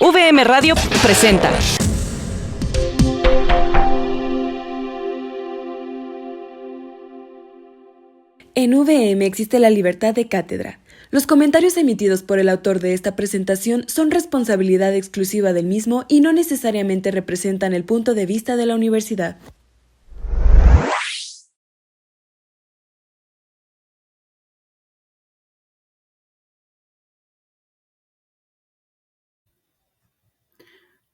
VM Radio presenta. En VM existe la libertad de cátedra. Los comentarios emitidos por el autor de esta presentación son responsabilidad exclusiva del mismo y no necesariamente representan el punto de vista de la universidad.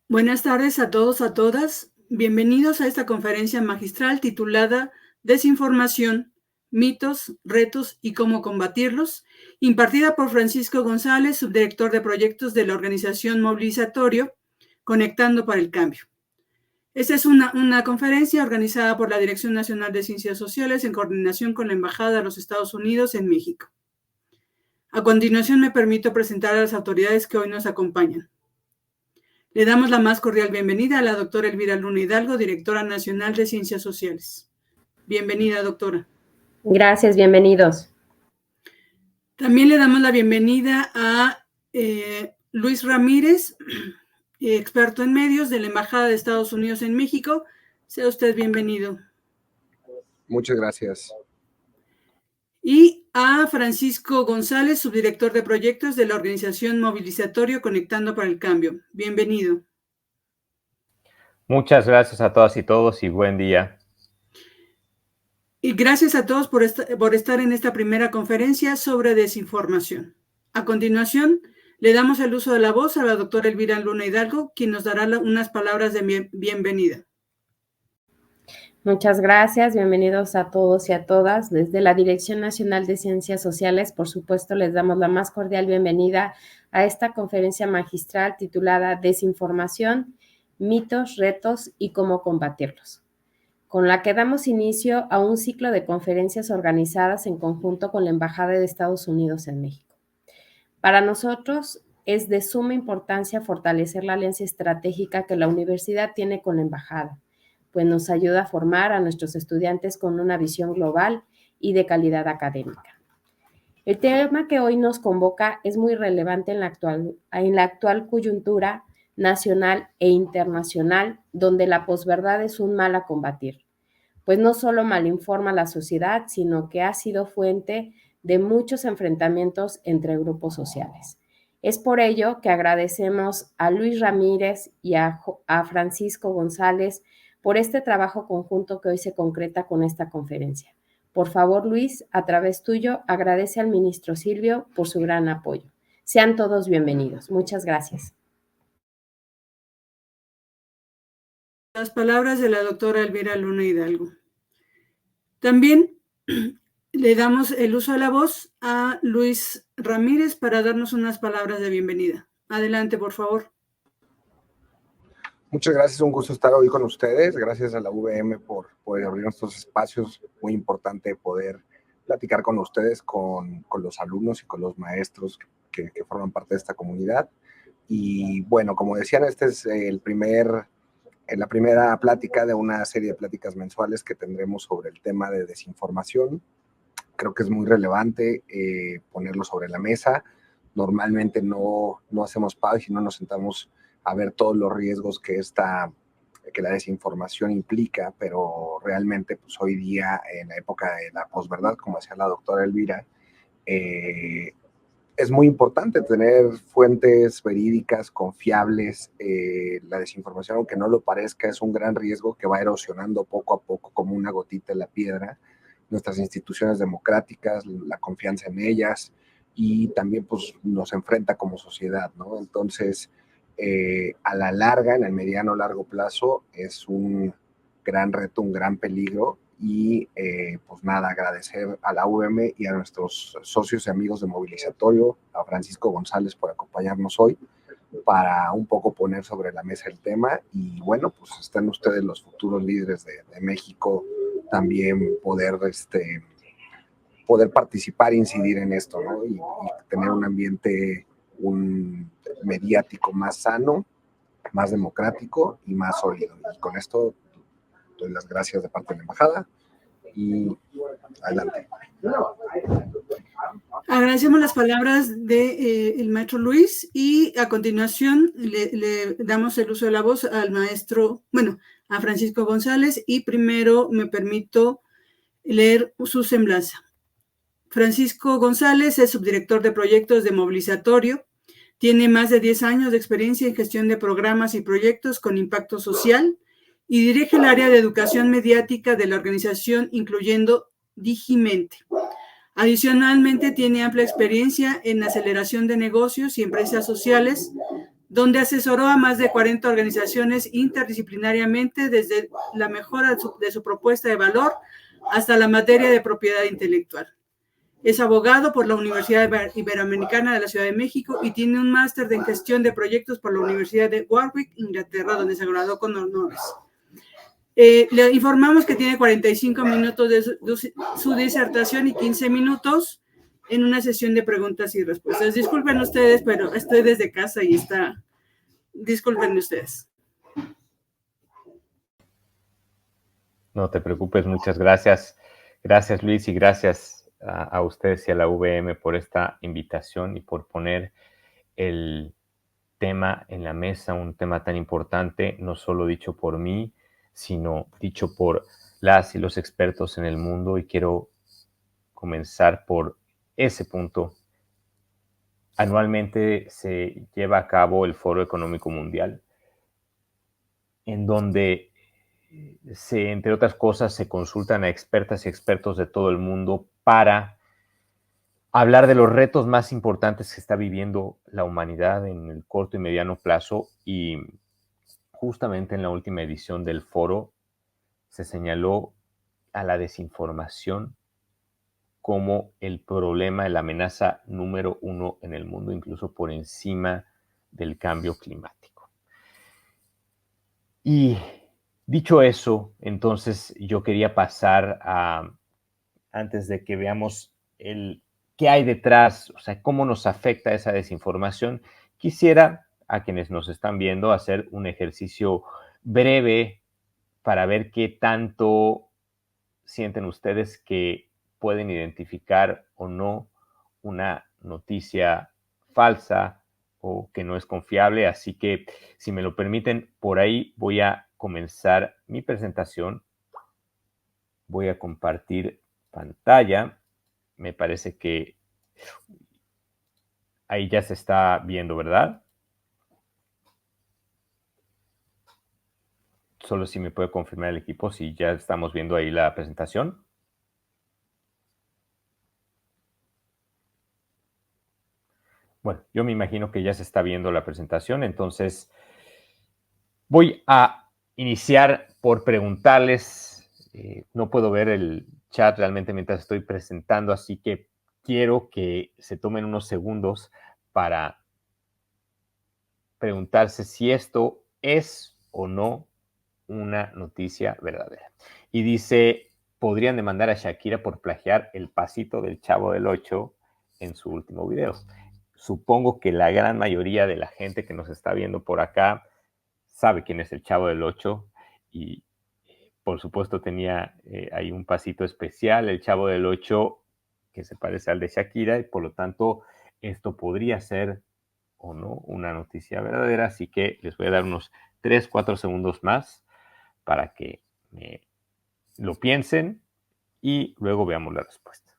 Buenas tardes a todos, a todas. Bienvenidos a esta conferencia magistral titulada Desinformación, mitos, retos y cómo combatirlos, impartida por Francisco González, subdirector de proyectos de la organización Movilizatorio, Conectando para el Cambio. Esta es una conferencia organizada por la Dirección Nacional de Ciencias Sociales en coordinación con la Embajada de los Estados Unidos en México. A continuación me permito presentar a las autoridades que hoy nos acompañan. Le damos la más cordial bienvenida a la doctora Elvira Luna Hidalgo, directora nacional de Ciencias Sociales. Bienvenida, doctora. Gracias, bienvenidos. También le damos la bienvenida a Luis Ramírez, experto en medios de la Embajada de Estados Unidos en México. Sea usted bienvenido. Muchas gracias. Y a Francisco González, subdirector de proyectos de la organización Movilizatorio Conectando para el Cambio. Bienvenido. Muchas gracias a todas y todos y buen día. Y gracias a todos por estar en esta primera conferencia sobre desinformación. A continuación, le damos el uso de la voz a la doctora Elvira Luna Hidalgo, quien nos dará unas palabras de bienvenida. Muchas gracias, bienvenidos a todos y a todas. Desde la Dirección Nacional de Ciencias Sociales, por supuesto, les damos la más cordial bienvenida a esta conferencia magistral titulada Desinformación, mitos, retos y cómo combatirlos, con la que damos inicio a un ciclo de conferencias organizadas en conjunto con la Embajada de Estados Unidos en México. Para nosotros es de suma importancia fortalecer la alianza estratégica que la universidad tiene con la Embajada, pues nos ayuda a formar a nuestros estudiantes con una visión global y de calidad académica. El tema que hoy nos convoca es muy relevante en la actual coyuntura nacional e internacional, donde la posverdad es un mal a combatir, pues no solo malinforma a la sociedad, sino que ha sido fuente de muchos enfrentamientos entre grupos sociales. Es por ello que agradecemos a Luis Ramírez y a Francisco González por este trabajo conjunto que hoy se concreta con esta conferencia. Por favor, Luis, a través tuyo, agradece al ministro Silvio por su gran apoyo. Sean todos bienvenidos. Muchas gracias. Las palabras de la doctora Elvira Luna Hidalgo. También le damos el uso de la voz a Luis Ramírez para darnos unas palabras de bienvenida. Adelante, por favor. Muchas gracias, un gusto estar hoy con ustedes. Gracias a la VM por abrir estos espacios. Muy importante poder platicar con ustedes, con los alumnos y con los maestros que forman parte de esta comunidad. Y bueno, como decían, este es la primera plática de una serie de pláticas mensuales que tendremos sobre el tema de desinformación. Creo que es muy relevante ponerlo sobre la mesa. Normalmente no hacemos pausa y no nos sentamos a ver todos los riesgos que la desinformación implica, pero realmente pues hoy día, en la época de la posverdad, como decía la doctora Elvira, es muy importante tener fuentes verídicas, confiables. La desinformación, aunque no lo parezca, es un gran riesgo que va erosionando poco a poco como una gotita en la piedra nuestras instituciones democráticas, la confianza en ellas, y también pues nos enfrenta como sociedad, ¿no? Entonces, a la larga, en el mediano largo plazo, es un gran reto, un gran peligro. Y pues nada, agradecer a la UVM y a nuestros socios y amigos de Movilizatorio, a Francisco González por acompañarnos hoy para un poco poner sobre la mesa el tema. Y bueno, pues están ustedes los futuros líderes de México, también poder participar e incidir en esto, ¿no? Y tener un ambiente mediático más sano, más democrático y más sólido. Y con esto doy las gracias de parte de la Embajada y adelante. Agradecemos las palabras del maestro Luis y a continuación le damos el uso de la voz al maestro, a Francisco González, y primero me permito leer su semblanza. Francisco González es subdirector de proyectos de Movilizatorio. Tiene más de 10 años de experiencia en gestión de programas y proyectos con impacto social y dirige el área de educación mediática de la organización, incluyendo Digimente. Adicionalmente, tiene amplia experiencia en aceleración de negocios y empresas sociales, donde asesoró a más de 40 organizaciones interdisciplinariamente, desde la mejora de su propuesta de valor hasta la materia de propiedad intelectual. Es abogado por la Universidad Iberoamericana de la Ciudad de México y tiene un máster en gestión de proyectos por la Universidad de Warwick, Inglaterra, donde se graduó con honores. Le informamos que tiene 45 minutos de su disertación y 15 minutos en una sesión de preguntas y respuestas. Disculpen ustedes, pero estoy desde casa y disculpen ustedes. No te preocupes, muchas gracias. Gracias, Luis, y gracias a ustedes y a la UVM por esta invitación y por poner el tema en la mesa, un tema tan importante, no solo dicho por mí, sino dicho por las y los expertos en el mundo, y quiero comenzar por ese punto. Anualmente se lleva a cabo el Foro Económico Mundial, en donde entre otras cosas, se consultan a expertas y expertos de todo el mundo para hablar de los retos más importantes que está viviendo la humanidad en el corto y mediano plazo. Y justamente en la última edición del foro se señaló a la desinformación como el problema, la amenaza número 1 en el mundo, incluso por encima del cambio climático. Y dicho eso, entonces yo quería pasar antes de que veamos qué hay detrás, o sea, cómo nos afecta esa desinformación, quisiera a quienes nos están viendo hacer un ejercicio breve para ver qué tanto sienten ustedes que pueden identificar o no una noticia falsa o que no es confiable. Así que, si me lo permiten, por ahí voy a comenzar mi presentación. Voy a compartir pantalla. Me parece que ahí ya se está viendo, ¿verdad? Solo si me puede confirmar el equipo si ya estamos viendo ahí la presentación. Bueno, yo me imagino que ya se está viendo la presentación, entonces voy a iniciar por preguntarles. No puedo ver el chat realmente mientras estoy presentando, así que quiero que se tomen unos segundos para preguntarse si esto es o no una noticia verdadera. Y dice, podrían demandar a Shakira por plagiar el pasito del Chavo del Ocho en su último video. Supongo que la gran mayoría de la gente que nos está viendo por acá sabe quién es el Chavo del Ocho, y por supuesto tenía ahí un pasito especial, el Chavo del Ocho, que se parece al de Shakira, y por lo tanto esto podría ser o no una noticia verdadera. Así que les voy a dar unos 3-4 segundos más para que lo piensen y luego veamos la respuesta.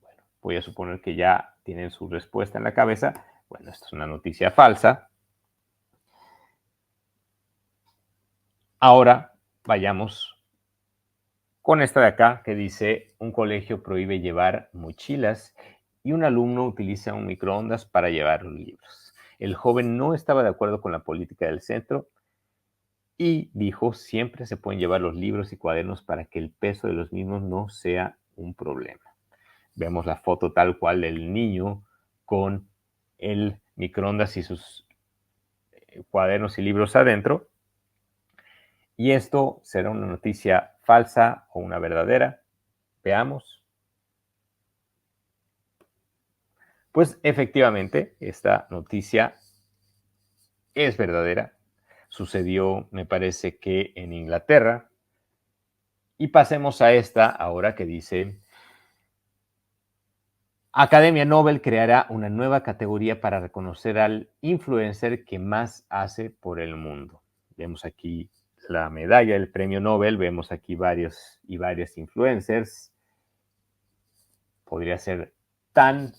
Bueno, voy a suponer que ya tienen su respuesta en la cabeza. Bueno, esto es una noticia falsa. Ahora vayamos con esta de acá, que dice: un colegio prohíbe llevar mochilas y un alumno utiliza un microondas para llevar los libros. El joven no estaba de acuerdo con la política del centro y dijo: siempre se pueden llevar los libros y cuadernos para que el peso de los mismos no sea un problema. Vemos la foto tal cual del niño con el microondas y sus cuadernos y libros adentro. ¿Y esto será una noticia falsa o una verdadera? Veamos. Pues efectivamente, esta noticia es verdadera. Sucedió, me parece que en Inglaterra. Y pasemos a esta ahora, que dice: Academia Nobel creará una nueva categoría para reconocer al influencer que más hace por el mundo. Vemos aquí la medalla del premio Nobel, vemos aquí varios y varias influencers. Podría ser tan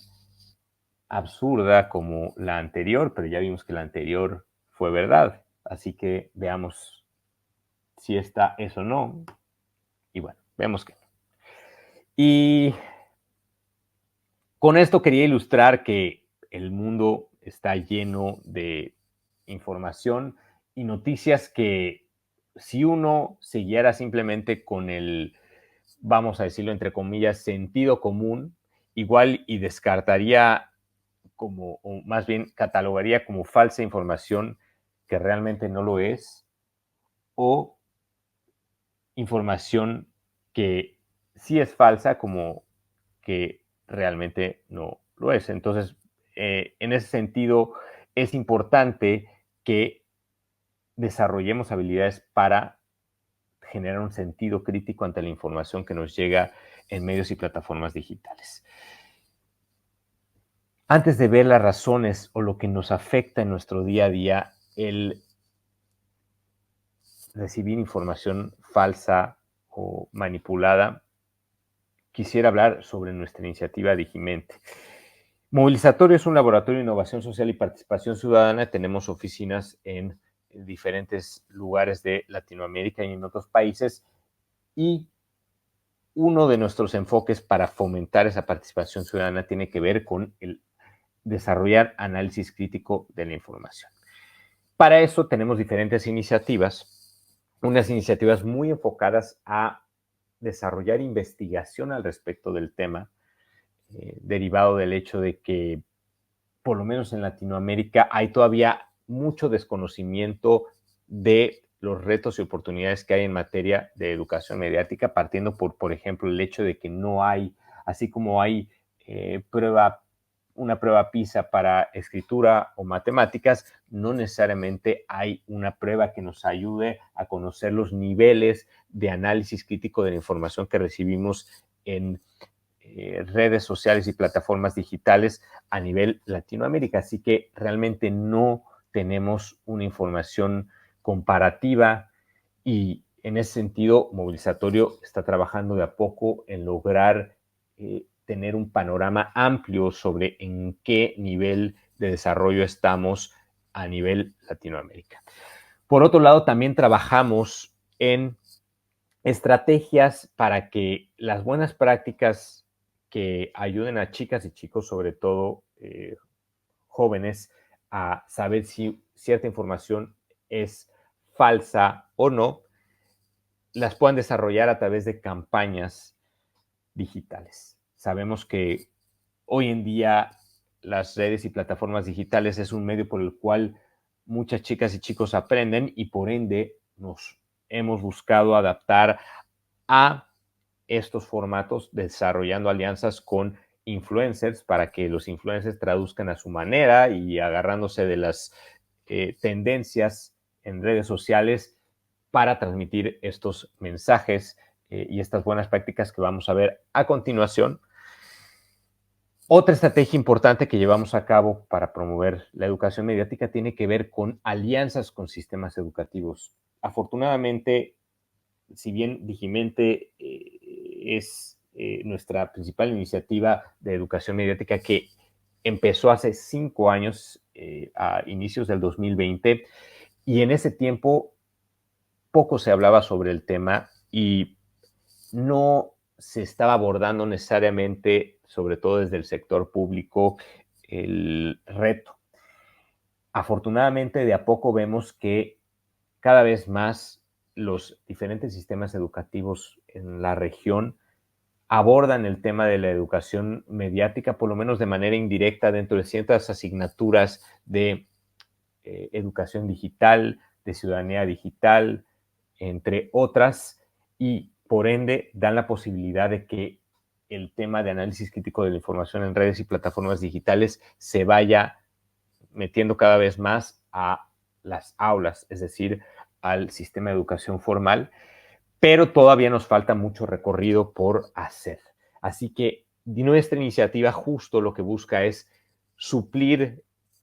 absurda como la anterior, pero ya vimos que la anterior fue verdad. Así que veamos si esta es o no. Y bueno, vemos que no. Y con esto quería ilustrar que el mundo está lleno de información y noticias que si uno se guiara simplemente con el, vamos a decirlo entre comillas, sentido común, igual y descartaría como, o más bien catalogaría como falsa información que realmente no lo es, o información que sí es falsa como que realmente no lo es. Entonces, en ese sentido, es importante que desarrollemos habilidades para generar un sentido crítico ante la información que nos llega en medios y plataformas digitales. Antes de ver las razones o lo que nos afecta en nuestro día a día, el recibir información falsa o manipulada, quisiera hablar sobre nuestra iniciativa Digimente. Movilizatorio es un laboratorio de innovación social y participación ciudadana. Tenemos oficinas en diferentes lugares de Latinoamérica y en otros países. Y uno de nuestros enfoques para fomentar esa participación ciudadana tiene que ver con el desarrollar análisis crítico de la información. Para eso tenemos diferentes iniciativas, unas iniciativas muy enfocadas a desarrollar investigación al respecto del tema, derivado del hecho de que, por lo menos en Latinoamérica, hay todavía mucho desconocimiento de los retos y oportunidades que hay en materia de educación mediática, partiendo por ejemplo, el hecho de que no hay, así como hay una prueba PISA para escritura o matemáticas, no necesariamente hay una prueba que nos ayude a conocer los niveles de análisis crítico de la información que recibimos en redes sociales y plataformas digitales a nivel Latinoamérica. Así que realmente no tenemos una información comparativa y en ese sentido Movilizatorio está trabajando de a poco en lograr tener un panorama amplio sobre en qué nivel de desarrollo estamos a nivel Latinoamérica. Por otro lado, también trabajamos en estrategias para que las buenas prácticas que ayuden a chicas y chicos, sobre todo jóvenes, a saber si cierta información es falsa o no, las puedan desarrollar a través de campañas digitales. Sabemos que hoy en día las redes y plataformas digitales es un medio por el cual muchas chicas y chicos aprenden y por ende nos hemos buscado adaptar a estos formatos desarrollando alianzas con influencers para que los influencers traduzcan a su manera y agarrándose de las tendencias en redes sociales para transmitir estos mensajes y estas buenas prácticas que vamos a ver a continuación. Otra estrategia importante que llevamos a cabo para promover la educación mediática tiene que ver con alianzas con sistemas educativos. Afortunadamente, si bien Digimente es nuestra principal iniciativa de educación mediática que empezó hace 5 años, a inicios del 2020, y en ese tiempo poco se hablaba sobre el tema y no se estaba abordando necesariamente, sobre todo desde el sector público, el reto. Afortunadamente, de a poco vemos que cada vez más los diferentes sistemas educativos en la región abordan el tema de la educación mediática, por lo menos de manera indirecta, dentro de ciertas asignaturas de educación digital, de ciudadanía digital, entre otras, y por ende dan la posibilidad de que el tema de análisis crítico de la información en redes y plataformas digitales se vaya metiendo cada vez más a las aulas, es decir, al sistema de educación formal, pero todavía nos falta mucho recorrido por hacer. Así que nuestra iniciativa justo lo que busca es suplir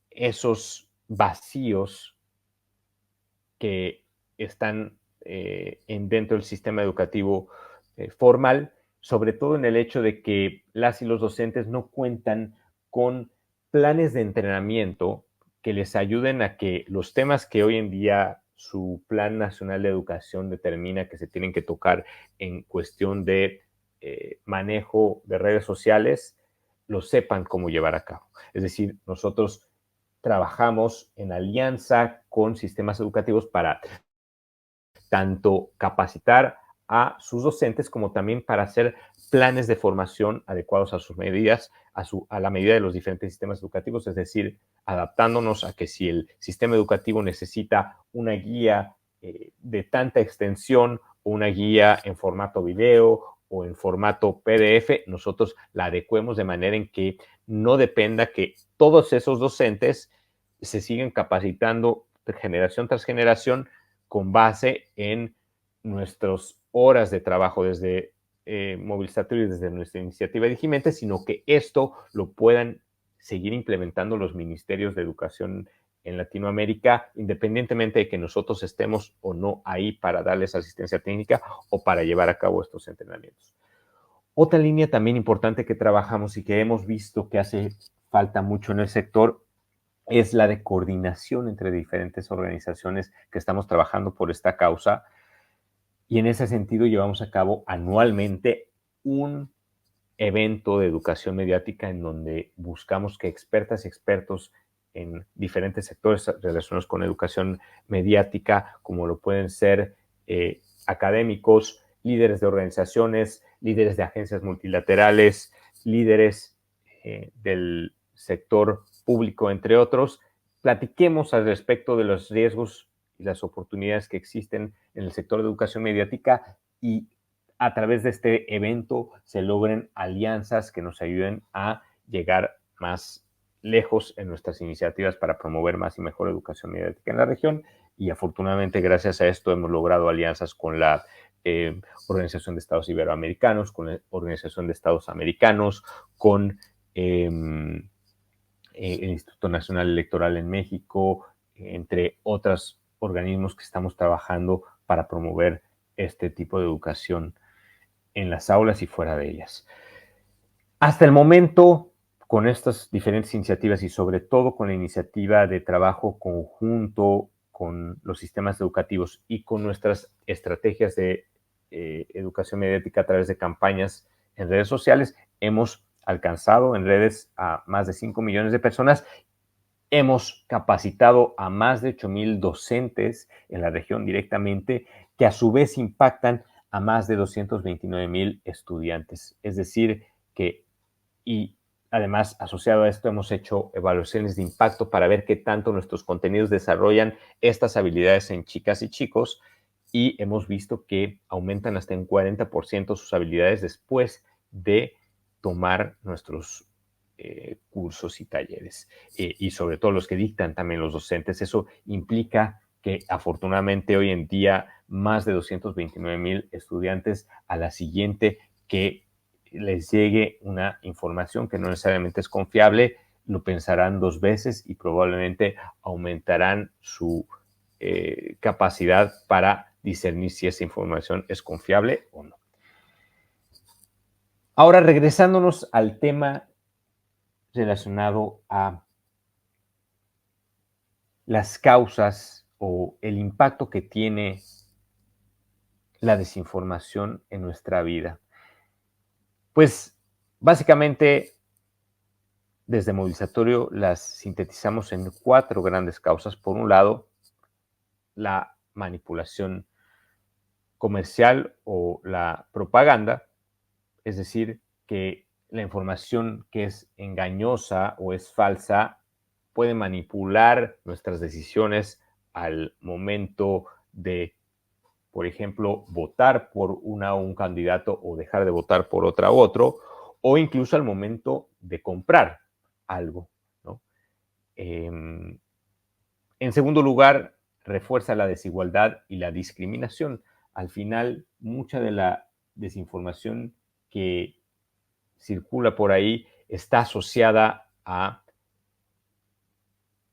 esos vacíos que están dentro del sistema educativo formal, sobre todo en el hecho de que las y los docentes no cuentan con planes de entrenamiento que les ayuden a que los temas que hoy en día su Plan Nacional de Educación determina que se tienen que tocar en cuestión de manejo de redes sociales, lo sepan cómo llevar a cabo. Es decir, nosotros trabajamos en alianza con sistemas educativos para tanto capacitar a sus docentes como también para hacer planes de formación adecuados a sus medidas, a la medida de los diferentes sistemas educativos, es decir, adaptándonos a que si el sistema educativo necesita una guía de tanta extensión o una guía en formato video o en formato PDF, nosotros la adecuemos de manera en que no dependa que todos esos docentes se siguen capacitando generación tras generación con base en nuestras horas de trabajo desde Movilizatorio y desde nuestra iniciativa Digimente, sino que esto lo puedan seguir implementando los ministerios de educación en Latinoamérica, independientemente de que nosotros estemos o no ahí para darles asistencia técnica o para llevar a cabo estos entrenamientos. Otra línea también importante que trabajamos y que hemos visto que hace falta mucho en el sector es la de coordinación entre diferentes organizaciones que estamos trabajando por esta causa. Y en ese sentido llevamos a cabo anualmente un evento de educación mediática en donde buscamos que expertas y expertos en diferentes sectores relacionados con educación mediática, como lo pueden ser académicos, líderes de organizaciones, líderes de agencias multilaterales, líderes del sector público, entre otros, platiquemos al respecto de los riesgos y las oportunidades que existen en el sector de educación mediática y a través de este evento se logren alianzas que nos ayuden a llegar más lejos en nuestras iniciativas para promover más y mejor educación mediática en la región. Y afortunadamente, gracias a esto, hemos logrado alianzas con la Organización de Estados Iberoamericanos, con la Organización de Estados Americanos, con el Instituto Nacional Electoral en México, entre otros organismos que estamos trabajando para promover este tipo de educación en las aulas y fuera de ellas. Hasta el momento, con estas diferentes iniciativas y sobre todo con la iniciativa de trabajo conjunto con los sistemas educativos y con nuestras estrategias de educación mediática a través de campañas en redes sociales, hemos alcanzado en redes a más de 5 millones de personas. Hemos capacitado a más de 8,000 docentes en la región directamente, que a su vez impactan a más de 229,000 estudiantes. Es decir, que, y además asociado a esto, hemos hecho evaluaciones de impacto para ver qué tanto nuestros contenidos desarrollan estas habilidades en chicas y chicos, y hemos visto que aumentan hasta en 40% sus habilidades después de tomar nuestros cursos y talleres, y sobre todo los que dictan también los docentes. Eso implica que afortunadamente hoy en día más de 229,000 estudiantes a la siguiente que les llegue una información que no necesariamente es confiable, lo pensarán dos veces y probablemente aumentarán su capacidad para discernir si esa información es confiable o no. Ahora, regresándonos al tema relacionado a las causas o el impacto que tiene la desinformación en nuestra vida. Pues básicamente desde Movilizatorio las sintetizamos en 4 grandes causas. Por un lado, la manipulación comercial o la propaganda, es decir, que la información que es engañosa o es falsa puede manipular nuestras decisiones al momento de, por ejemplo, votar por una o un candidato o dejar de votar por otra u otro, o incluso al momento de comprar algo, ¿no? En segundo lugar, refuerza la desigualdad y la discriminación. Al final, mucha de la desinformación que circula por ahí está asociada a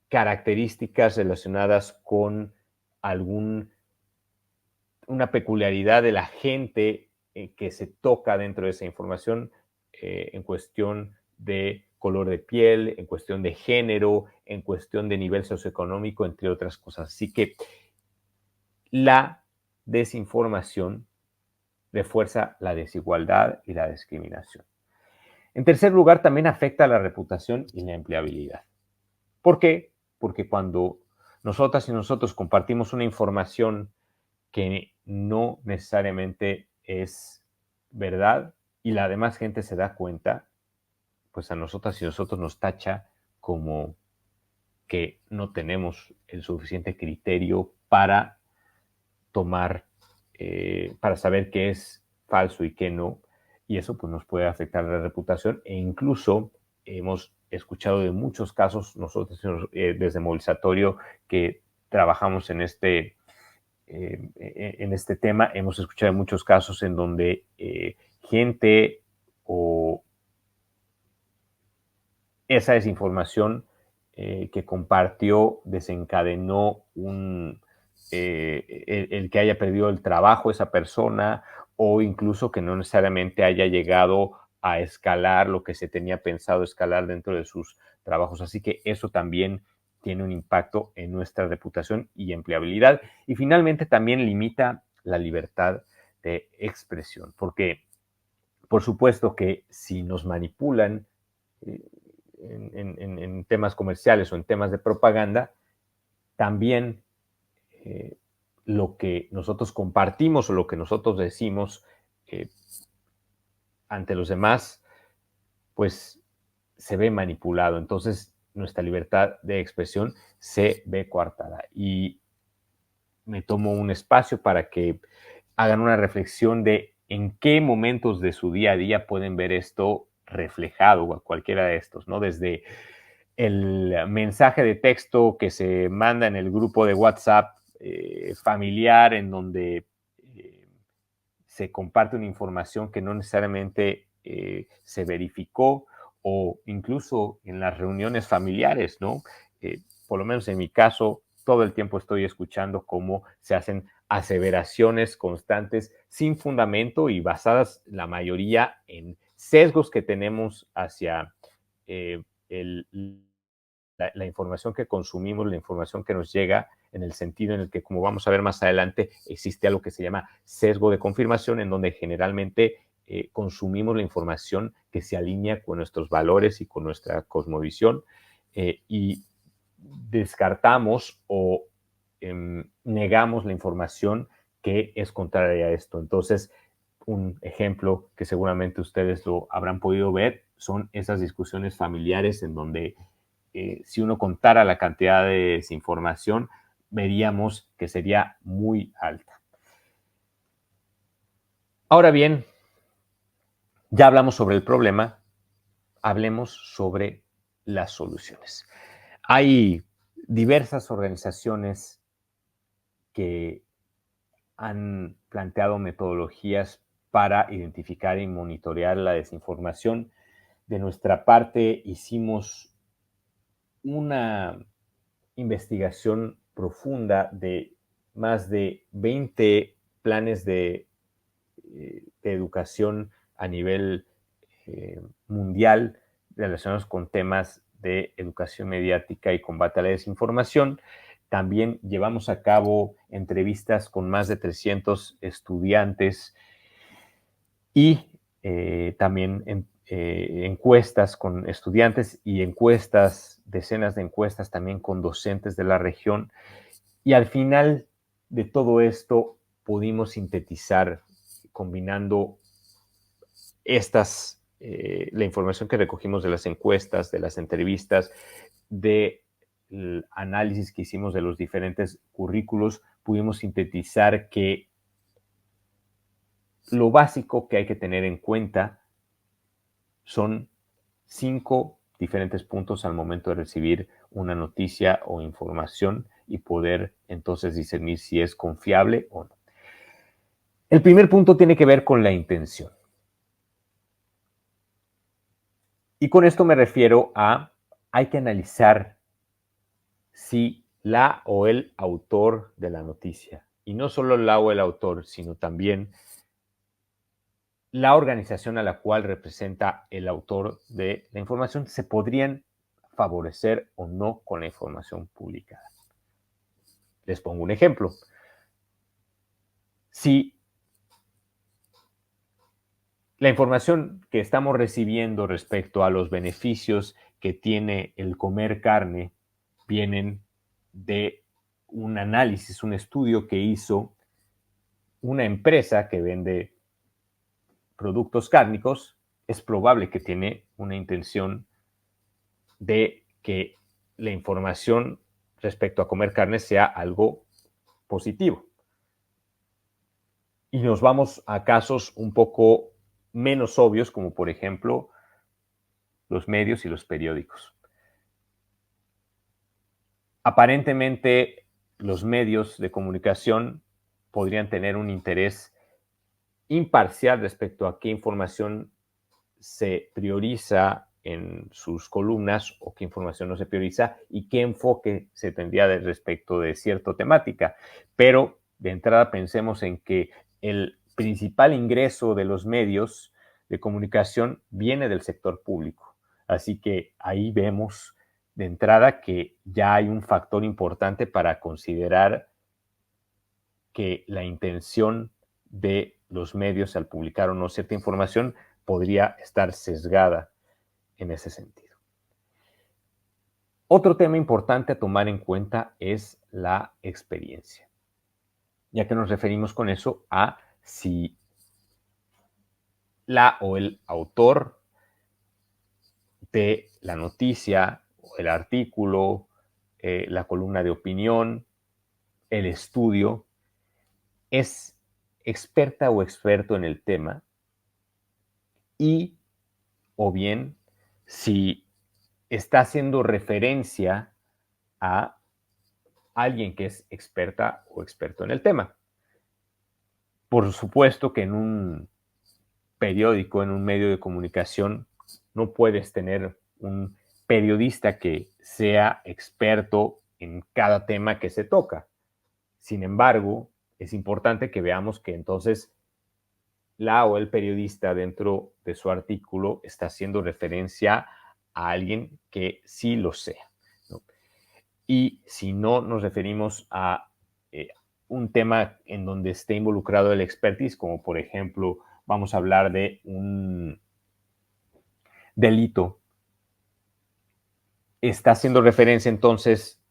características relacionadas con una peculiaridad de la gente que se toca dentro de esa información en cuestión de color de piel, en cuestión de género, en cuestión de nivel socioeconómico, entre otras cosas. Así que la desinformación refuerza la desigualdad y la discriminación. En tercer lugar, también afecta la reputación y la empleabilidad. ¿Por qué? Porque cuando nosotras y nosotros compartimos una información que no necesariamente es verdad y la demás gente se da cuenta, pues a nosotras y nosotros nos tacha como que no tenemos el suficiente criterio para para saber qué es falso y qué no, y eso pues nos puede afectar la reputación e incluso hemos escuchado de muchos casos, nosotros desde Movilizatorio que trabajamos en este tema, hemos escuchado de muchos casos en donde gente o esa desinformación que compartió desencadenó el que haya perdido el trabajo esa persona o incluso que no necesariamente haya llegado a escalar lo que se tenía pensado escalar dentro de sus trabajos. Así que eso también tiene un impacto en nuestra reputación y empleabilidad. Y finalmente también limita la libertad de expresión, porque por supuesto que si nos manipulan en temas comerciales o en temas de propaganda, también lo que nosotros compartimos o lo que nosotros decimos ante los demás, pues se ve manipulado. Entonces, nuestra libertad de expresión se ve coartada. Y me tomo un espacio para que hagan una reflexión de en qué momentos de su día a día pueden ver esto reflejado o a cualquiera de estos, ¿no? Desde el mensaje de texto que se manda en el grupo de WhatsApp familiar en donde se comparte una información que no necesariamente se verificó o incluso en las reuniones familiares, ¿no? Por lo menos en mi caso, todo el tiempo estoy escuchando cómo se hacen aseveraciones constantes sin fundamento y basadas la mayoría en sesgos que tenemos hacia la información que consumimos, la información que nos llega, en el sentido en el que, como vamos a ver más adelante, existe algo que se llama sesgo de confirmación, en donde generalmente consumimos la información que se alinea con nuestros valores y con nuestra cosmovisión y descartamos o negamos la información que es contraria a esto. Entonces, un ejemplo que seguramente ustedes lo habrán podido ver son esas discusiones familiares en donde si uno contara la cantidad de desinformación, veríamos que sería muy alta. Ahora bien, ya hablamos sobre el problema, hablemos sobre las soluciones. Hay diversas organizaciones que han planteado metodologías para identificar y monitorear la desinformación. De nuestra parte, hicimos una investigación profunda de más de 20 planes de educación a nivel mundial relacionados con temas de educación mediática y combate a la desinformación. También llevamos a cabo entrevistas con más de 300 estudiantes y también encuestas con estudiantes y decenas de encuestas también con docentes de la región. Y al final de todo esto pudimos sintetizar, combinando la información que recogimos de las encuestas, de las entrevistas, del análisis que hicimos de los diferentes currículos, pudimos sintetizar que lo básico que hay que tener en cuenta son 5 diferentes puntos al momento de recibir una noticia o información y poder entonces discernir si es confiable o no. El primer punto tiene que ver con la intención. Y con esto me refiero a, hay que analizar si la o el autor de la noticia, y no solo la o el autor, sino también la organización a la cual representa el autor de la información, se podrían favorecer o no con la información publicada. Les pongo un ejemplo. Si la información que estamos recibiendo respecto a los beneficios que tiene el comer carne vienen de un análisis, un estudio que hizo una empresa que vende productos cárnicos, es probable que tiene una intención de que la información respecto a comer carne sea algo positivo. Y nos vamos a casos un poco menos obvios, como por ejemplo los medios y los periódicos. Aparentemente, los medios de comunicación podrían tener un interés imparcial respecto a qué información se prioriza en sus columnas o qué información no se prioriza y qué enfoque se tendría respecto de cierta temática. Pero de entrada pensemos en que el principal ingreso de los medios de comunicación viene del sector público. Así que ahí vemos de entrada que ya hay un factor importante para considerar que la intención de los medios al publicar o no cierta información podría estar sesgada en ese sentido. Otro tema importante a tomar en cuenta es la experiencia, ya que nos referimos con eso a si la o el autor de la noticia, o el artículo, la columna de opinión, el estudio, es experta o experto en el tema y o bien si está haciendo referencia a alguien que es experta o experto en el tema. Por supuesto que en un periódico, en un medio de comunicación, no puedes tener un periodista que sea experto en cada tema que se toca. Sin embargo, es importante que veamos que entonces la o el periodista dentro de su artículo está haciendo referencia a alguien que sí lo sea, ¿no? Y si no nos referimos a un tema en donde esté involucrado el expertise, como por ejemplo, vamos a hablar de un delito, está haciendo referencia entonces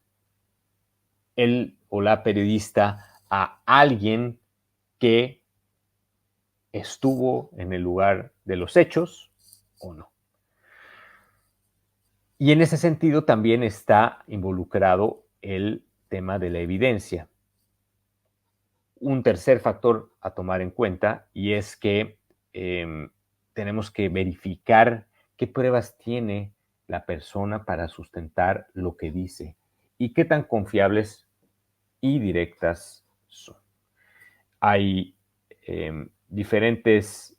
el o la periodista a alguien que estuvo en el lugar de los hechos o no. Y en ese sentido también está involucrado el tema de la evidencia. Un tercer factor a tomar en cuenta y es que tenemos que verificar qué pruebas tiene la persona para sustentar lo que dice y qué tan confiables y directas son. Hay diferentes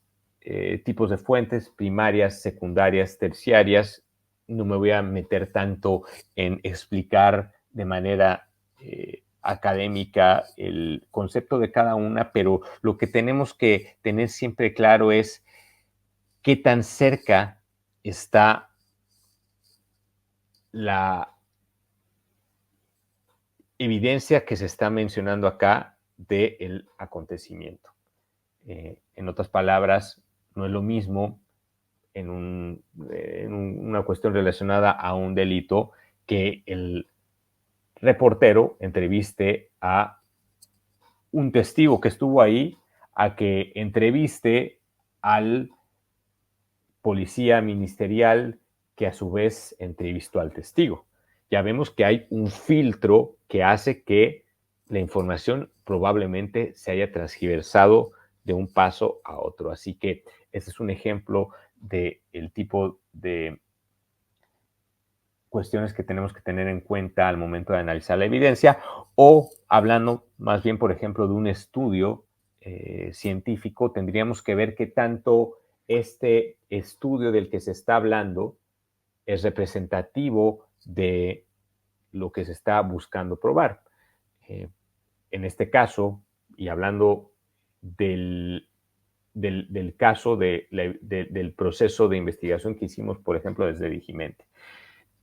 tipos de fuentes, primarias, secundarias, terciarias. No me voy a meter tanto en explicar de manera académica el concepto de cada una, pero lo que tenemos que tener siempre claro es qué tan cerca está la evidencia que se está mencionando acá del acontecimiento. En otras palabras, no es lo mismo en una cuestión relacionada a un delito que el reportero entreviste a un testigo que estuvo ahí, a que entreviste al policía ministerial que a su vez entrevistó al testigo. Ya vemos que hay un filtro que hace que la información probablemente se haya transgiversado de un paso a otro. Así que ese es un ejemplo del tipo de cuestiones que tenemos que tener en cuenta al momento de analizar la evidencia, o hablando más bien, por ejemplo, de un estudio científico, tendríamos que ver qué tanto este estudio del que se está hablando es representativo de lo que se está buscando probar. En este caso, y hablando del caso del proceso de investigación que hicimos, por ejemplo, desde Digimente.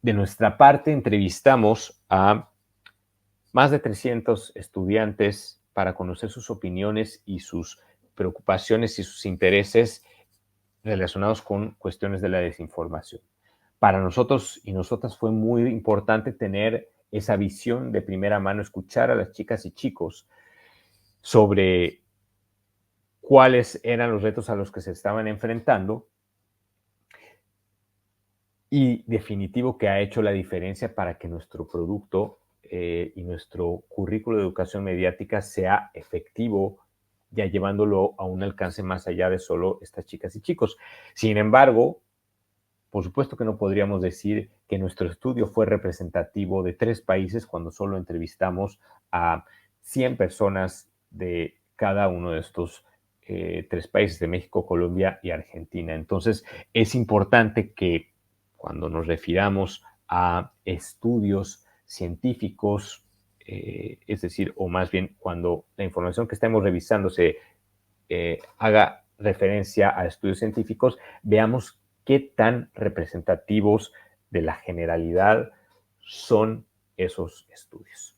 De nuestra parte, entrevistamos a más de 300 estudiantes para conocer sus opiniones y sus preocupaciones y sus intereses relacionados con cuestiones de la desinformación. Para nosotros y nosotras fue muy importante tener esa visión de primera mano, escuchar a las chicas y chicos sobre cuáles eran los retos a los que se estaban enfrentando y definitivo que ha hecho la diferencia para que nuestro producto y nuestro currículo de educación mediática sea efectivo, ya llevándolo a un alcance más allá de solo estas chicas y chicos. Sin embargo, por supuesto que no podríamos decir que nuestro estudio fue representativo de 3 países cuando solo entrevistamos a 100 personas de cada uno de estos 3 países, de México, Colombia y Argentina. Entonces, es importante que cuando nos refiramos a estudios científicos, es decir, o más bien cuando la información que estemos revisando se haga referencia a estudios científicos, veamos qué tan representativos de la generalidad son esos estudios.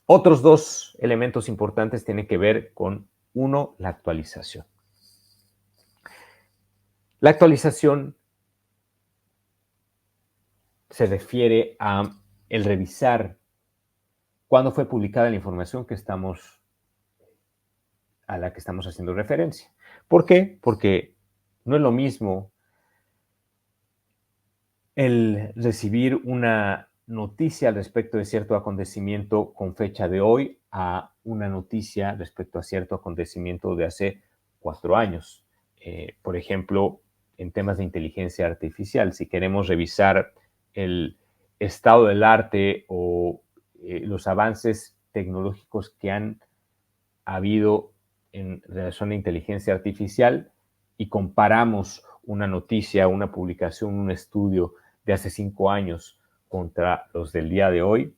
Otros 2 elementos importantes tienen que ver con, uno, la actualización. La actualización se refiere a el revisar cuándo fue publicada la información a la que estamos haciendo referencia. ¿Por qué? Porque no es lo mismo el recibir una noticia al respecto de cierto acontecimiento con fecha de hoy a una noticia respecto a cierto acontecimiento de hace 4 años. Por ejemplo, en temas de inteligencia artificial, si queremos revisar el estado del arte o los avances tecnológicos que han habido en relación a inteligencia artificial y comparamos una noticia, una publicación, un estudio de hace 5 años contra los del día de hoy,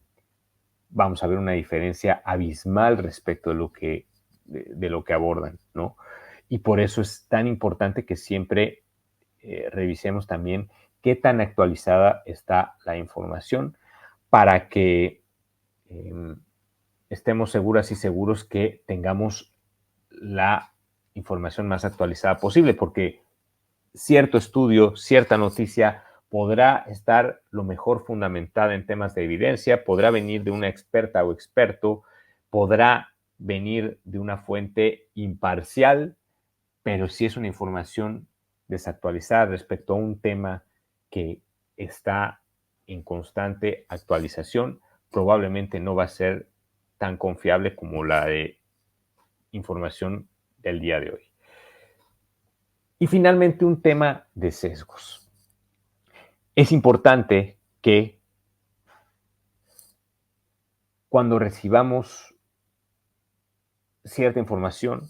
vamos a ver una diferencia abismal respecto de lo que abordan, ¿no? Y por eso es tan importante que siempre revisemos también qué tan actualizada está la información para que estemos seguras y seguros que tengamos la información más actualizada posible, porque cierto estudio, cierta noticia podrá estar lo mejor fundamentada en temas de evidencia, podrá venir de una experta o experto, podrá venir de una fuente imparcial, pero si es una información desactualizada respecto a un tema que está en constante actualización, probablemente no va a ser tan confiable como la de información del día de hoy. Y finalmente, un tema de sesgos. Es importante que cuando recibamos cierta información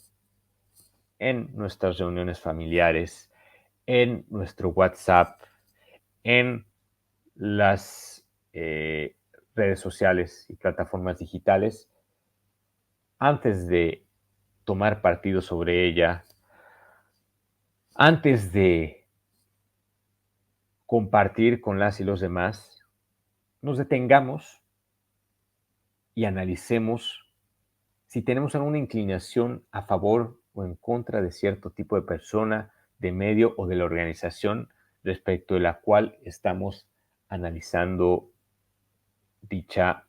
en nuestras reuniones familiares, en nuestro WhatsApp, en las redes sociales y plataformas digitales, antes de tomar partido sobre ella, antes de compartir con las y los demás, nos detengamos y analicemos si tenemos alguna inclinación a favor o en contra de cierto tipo de persona, de medio o de la organización respecto de la cual estamos analizando dicha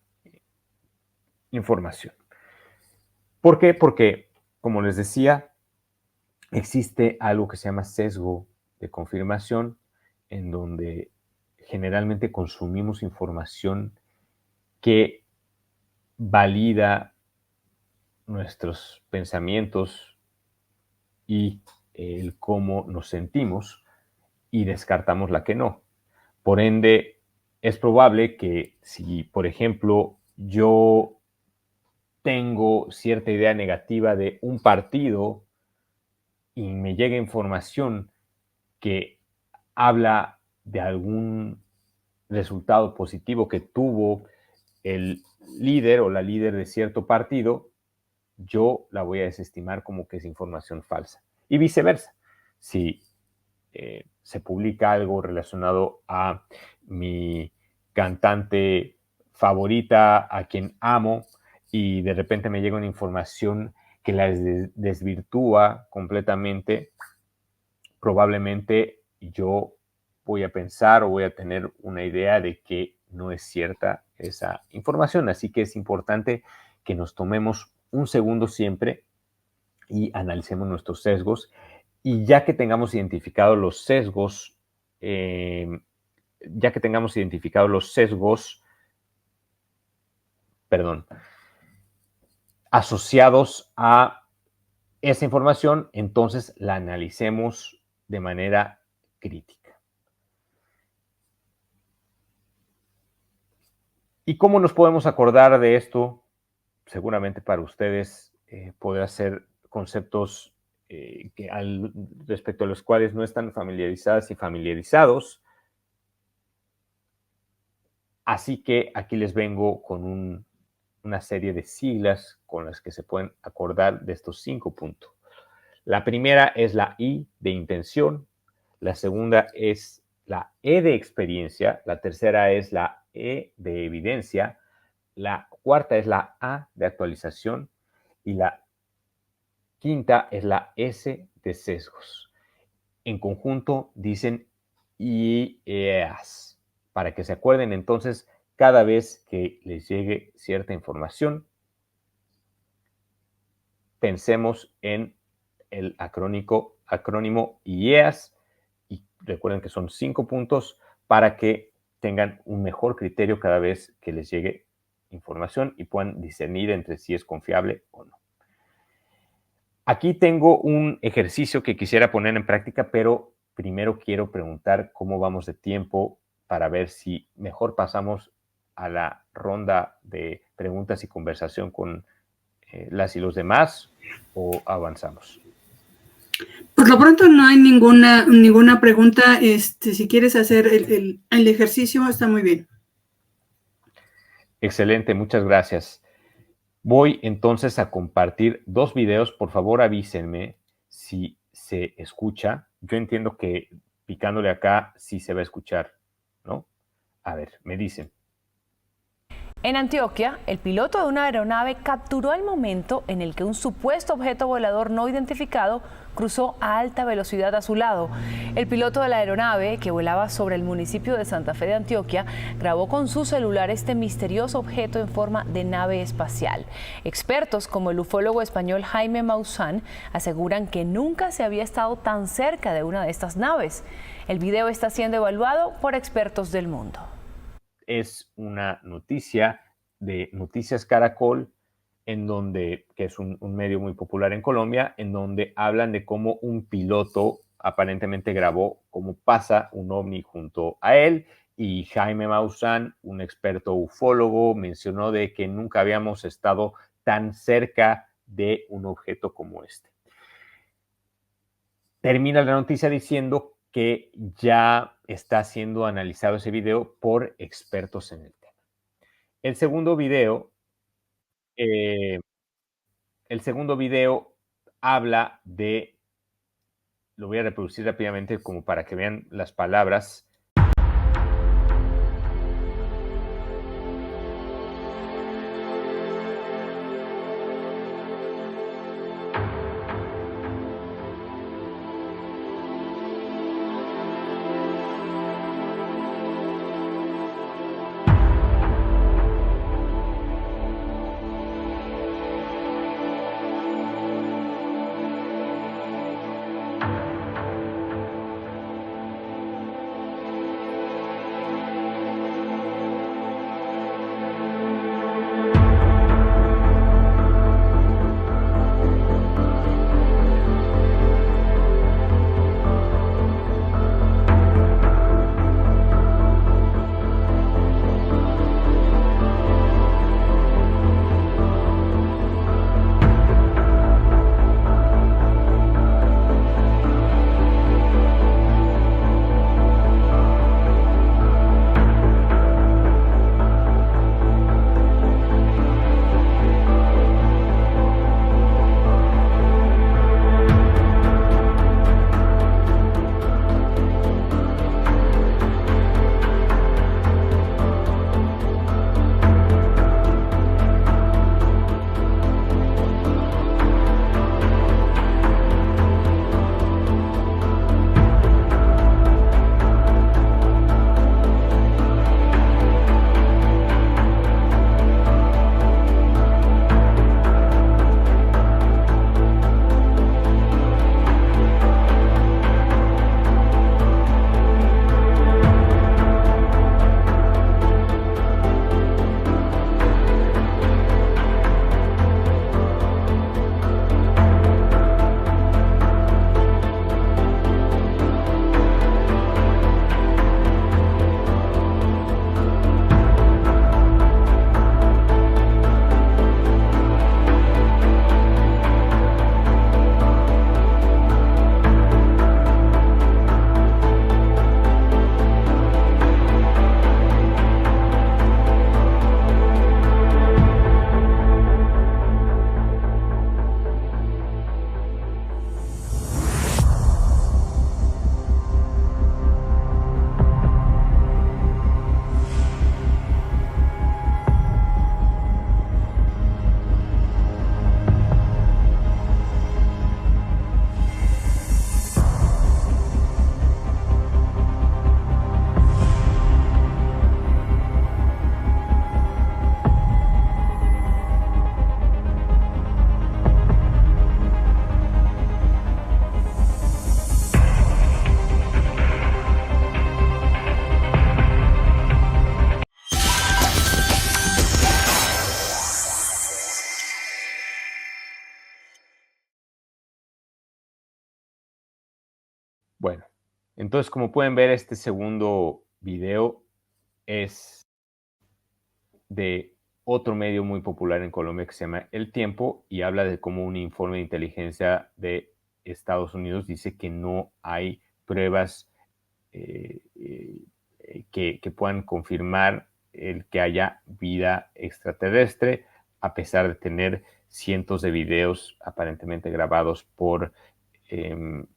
información. ¿Por qué? Porque, como les decía, existe algo que se llama sesgo de confirmación, en donde generalmente consumimos información que valida nuestros pensamientos y el cómo nos sentimos y descartamos la que no. Por ende, es probable que si, por ejemplo, yo tengo cierta idea negativa de un partido y me llega información que habla de algún resultado positivo que tuvo el líder o la líder de cierto partido, yo la voy a desestimar como que es información falsa. Y viceversa. Si se publica algo relacionado a mi cantante favorita, a quien amo, y de repente me llega una información que la desvirtúa completamente, probablemente yo voy a pensar o voy a tener una idea de que no es cierta esa información. Así que es importante que nos tomemos un segundo siempre y analicemos nuestros sesgos. Y ya que tengamos identificados los sesgos, asociados a esa información, entonces la analicemos de manera crítica. ¿Y cómo nos podemos acordar de esto? Seguramente para ustedes podrá ser conceptos respecto a los cuales no están familiarizadas y familiarizados. Así que aquí les vengo con una serie de siglas con las que se pueden acordar de estos 5 puntos. La primera es la I de intención, la segunda es la E de experiencia, la tercera es la E de evidencia, la cuarta es la A de actualización y la quinta es la S de sesgos. En conjunto dicen IEAS, para que se acuerden entonces cada vez que les llegue cierta información, pensemos en el acrónimo IEAS y recuerden que son 5 puntos para que tengan un mejor criterio cada vez que les llegue información y puedan discernir entre si es confiable o no. Aquí tengo un ejercicio que quisiera poner en práctica, pero primero quiero preguntar cómo vamos de tiempo para ver si mejor pasamos a la ronda de preguntas y conversación con las y los demás o avanzamos. Por lo pronto no hay ninguna pregunta. Si quieres hacer el ejercicio, está muy bien. Excelente, muchas gracias. Voy entonces a compartir 2 videos. Por favor, avísenme si se escucha. Yo entiendo que picándole acá sí se va a escuchar, ¿no? A ver, me dicen. En Antioquia, el piloto de una aeronave capturó el momento en el que un supuesto objeto volador no identificado cruzó a alta velocidad a su lado. El piloto de la aeronave, que volaba sobre el municipio de Santa Fe de Antioquia, grabó con su celular este misterioso objeto en forma de nave espacial. Expertos como el ufólogo español Jaime Maussan aseguran que nunca se había estado tan cerca de una de estas naves. El video está siendo evaluado por expertos del mundo. Es una noticia de Noticias Caracol, que es un medio muy popular en Colombia, en donde hablan de cómo un piloto aparentemente grabó cómo pasa un ovni junto a él, y Jaime Maussan, un experto ufólogo, mencionó de que nunca habíamos estado tan cerca de un objeto como este. Termina la noticia diciendo que ya está siendo analizado ese video por expertos en el tema. El segundo video habla de, lo voy a reproducir rápidamente como para que vean las palabras. Entonces, como pueden ver, este segundo video es de otro medio muy popular en Colombia que se llama El Tiempo y habla de cómo un informe de inteligencia de Estados Unidos dice que no hay pruebas que puedan confirmar el que haya vida extraterrestre, a pesar de tener cientos de videos aparentemente grabados por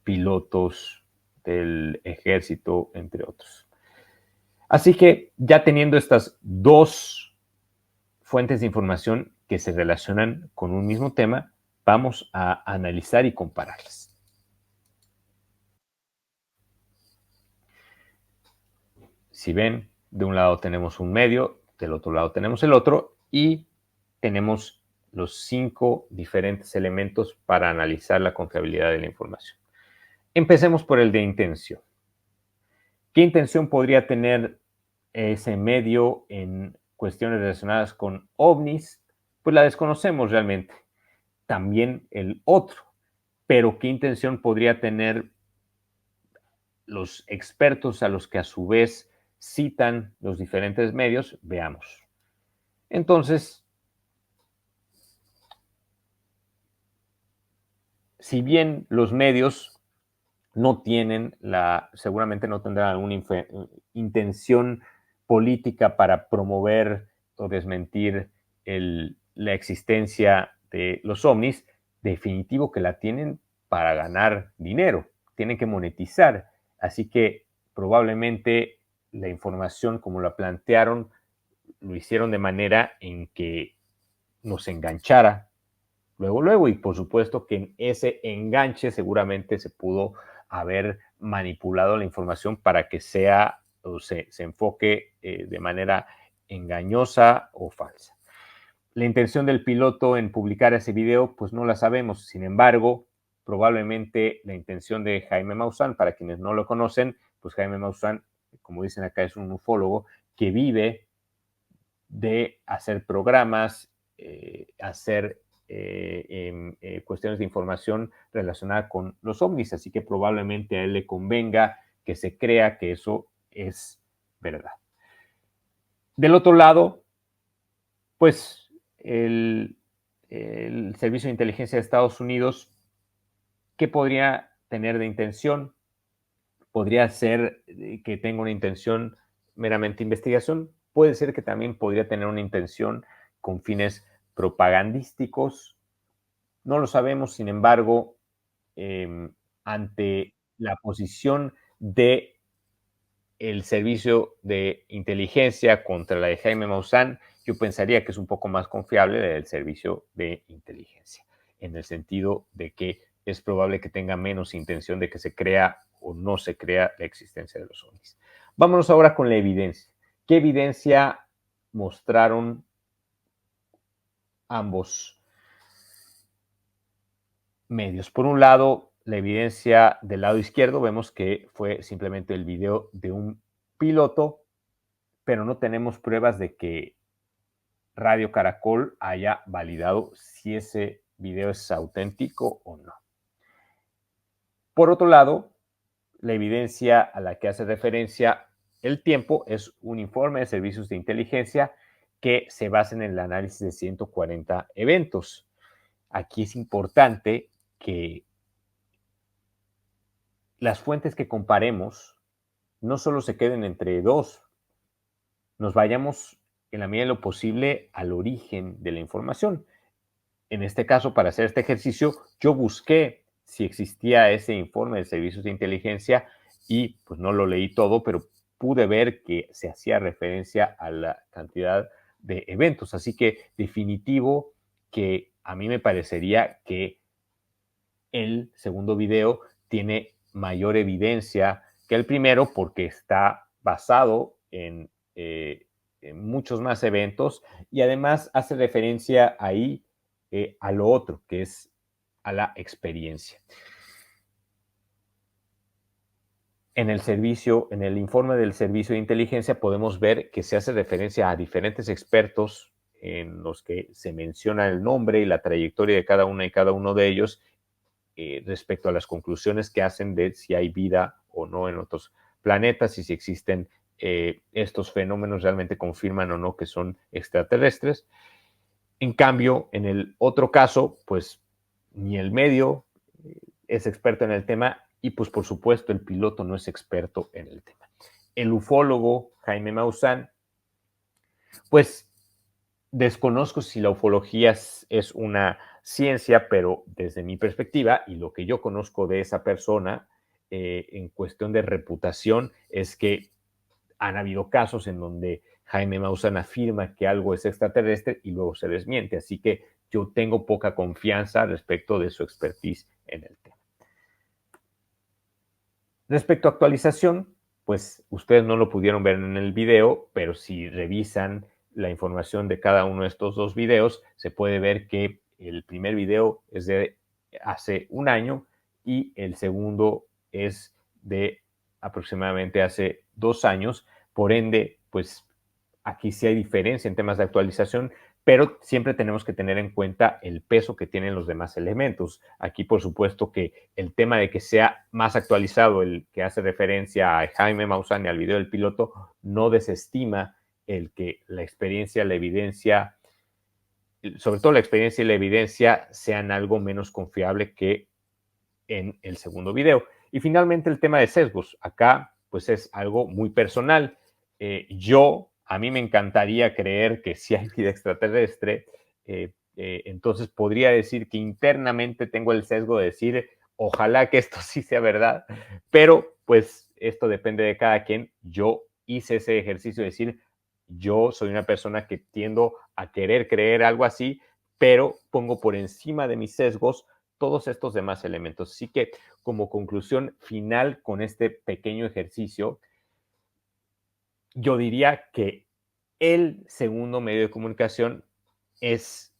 pilotos del ejército, entre otros. Así que ya teniendo estas dos fuentes de información que se relacionan con un mismo tema, vamos a analizar y compararlas. Si ven, de un lado tenemos un medio, del otro lado tenemos el otro y tenemos los 5 diferentes elementos para analizar la confiabilidad de la información. Empecemos por el de intención. ¿Qué intención podría tener ese medio en cuestiones relacionadas con ovnis? Pues la desconocemos realmente. También el otro. Pero ¿qué intención podría tener los expertos a los que a su vez citan los diferentes medios? Veamos. Entonces, si bien los medios no tienen seguramente no tendrán alguna intención política para promover o desmentir la existencia de los ovnis, definitivo que la tienen para ganar dinero, tienen que monetizar. Así que probablemente la información como la plantearon lo hicieron de manera en que nos enganchara luego, y por supuesto que en ese enganche seguramente se pudo haber manipulado la información para que sea o se enfoque de manera engañosa o falsa. La intención del piloto en publicar ese video, pues no la sabemos. Sin embargo, probablemente la intención de Jaime Maussan, para quienes no lo conocen, pues Jaime Maussan, como dicen acá, es un ufólogo que vive de hacer programas, hacer cuestiones de información relacionada con los ovnis, así que probablemente a él le convenga que se crea que eso es verdad. Del otro lado, pues el Servicio de Inteligencia de Estados Unidos, ¿qué podría tener de intención? Podría ser que tenga una intención meramente investigación, puede ser que también podría tener una intención con fines propagandísticos, no lo sabemos. Sin embargo, ante la posición de el servicio de inteligencia contra la de Jaime Maussan, yo pensaría que es un poco más confiable la del servicio de inteligencia, en el sentido de que es probable que tenga menos intención de que se crea o no se crea la existencia de los ovnis. Vámonos ahora con la evidencia. ¿Qué evidencia mostraron ambos medios? Por un lado, la evidencia del lado izquierdo, vemos que fue simplemente el video de un piloto, pero no tenemos pruebas de que Radio Caracol haya validado si ese video es auténtico o no. Por otro lado, la evidencia a la que hace referencia El Tiempo es un informe de servicios de inteligencia que se basa en el análisis de 140 eventos. Aquí es importante que las fuentes que comparemos no solo se queden entre dos, nos vayamos en la medida de lo posible al origen de la información. En este caso, para hacer este ejercicio, yo busqué si existía ese informe de servicios de inteligencia y pues no lo leí todo, pero pude ver que se hacía referencia a la cantidad de eventos. Así que definitivo que a mí me parecería que el segundo video tiene mayor evidencia que el primero porque está basado en muchos más eventos y además hace referencia ahí a lo otro, que es a la experiencia. En el informe del servicio de inteligencia podemos ver que se hace referencia a diferentes expertos en los que se menciona el nombre y la trayectoria de cada uno de ellos respecto a las conclusiones que hacen de si hay vida o no en otros planetas y si existen estos fenómenos realmente confirman o no que son extraterrestres. En cambio, en el otro caso, pues ni el medio es experto en el tema y pues por supuesto el piloto no es experto en el tema. El ufólogo Jaime Maussan, pues desconozco si la ufología es una ciencia, pero desde mi perspectiva y lo que yo conozco de esa persona en cuestión de reputación es que han habido casos en donde Jaime Maussan afirma que algo es extraterrestre y luego se desmiente. Así que yo tengo poca confianza respecto de su expertise en el tema. Respecto a actualización, pues ustedes no lo pudieron ver en el video, pero si revisan la información de cada uno de estos dos videos, se puede ver que el primer video es de hace un año y el segundo es de aproximadamente hace 2 años. Por ende, pues aquí sí hay diferencia en temas de actualización, pero siempre tenemos que tener en cuenta el peso que tienen los demás elementos. Aquí, por supuesto, que el tema de que sea más actualizado, el que hace referencia a Jaime Maussan y al video del piloto, no desestima el que la experiencia, la evidencia, sobre todo la experiencia y la evidencia, sean algo menos confiable que en el segundo video. Y finalmente el tema de sesgos. Acá, pues es algo muy personal. A mí me encantaría creer que sí hay vida extraterrestre, entonces podría decir que internamente tengo el sesgo de decir, ojalá que esto sí sea verdad, pero pues esto depende de cada quien. Yo hice ese ejercicio de decir, yo soy una persona que tiendo a querer creer algo así, pero pongo por encima de mis sesgos todos estos demás elementos. Así que como conclusión final con este pequeño ejercicio, yo diría que el segundo medio de comunicación es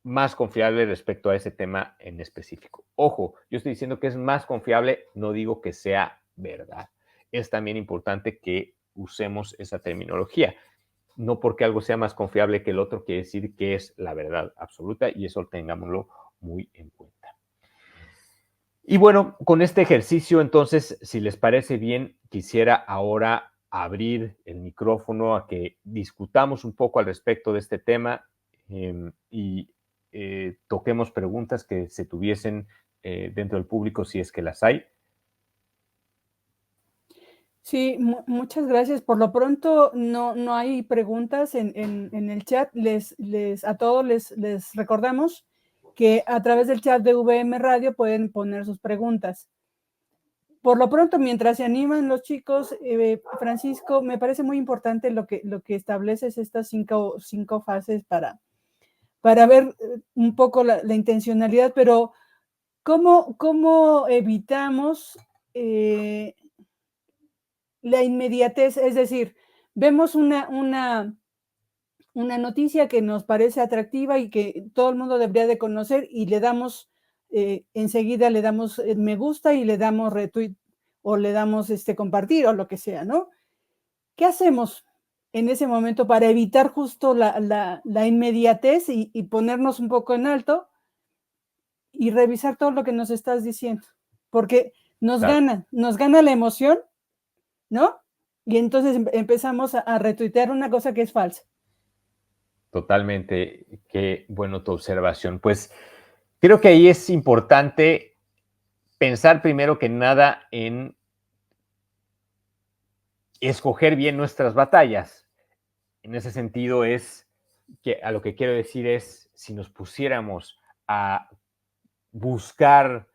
más confiable respecto a ese tema en específico. Ojo, yo estoy diciendo que es más confiable, no digo que sea verdad. Es también importante que usemos esa terminología. No porque algo sea más confiable que el otro quiere decir que es la verdad absoluta y eso tengámoslo muy en cuenta. Y bueno, con este ejercicio, entonces, si les parece bien, quisiera ahora abrir el micrófono a que discutamos un poco al respecto de este tema y toquemos preguntas que se tuviesen dentro del público, si es que las hay. Sí, muchas gracias. Por lo pronto no hay preguntas en el chat. A todos les recordamos que a través del chat de VM Radio pueden poner sus preguntas. Por lo pronto, mientras se animan los chicos, Francisco, me parece muy importante lo que estableces estas cinco fases para ver un poco la intencionalidad, pero ¿cómo evitamos la inmediatez? Es decir, vemos una noticia que nos parece atractiva y que todo el mundo debería de conocer y le damos, enseguida le damos me gusta y le damos retweet o le damos compartir o lo que sea, ¿no? ¿Qué hacemos en ese momento para evitar justo la inmediatez y ponernos un poco en alto y revisar todo lo que nos estás diciendo? Porque nos gana la emoción, ¿no? Y entonces empezamos a retuitear una cosa que es falsa. Totalmente, qué bueno tu observación. Pues creo que ahí es importante pensar primero que nada en escoger bien nuestras batallas. En ese sentido es que a lo que quiero decir es, si nos pusiéramos a buscar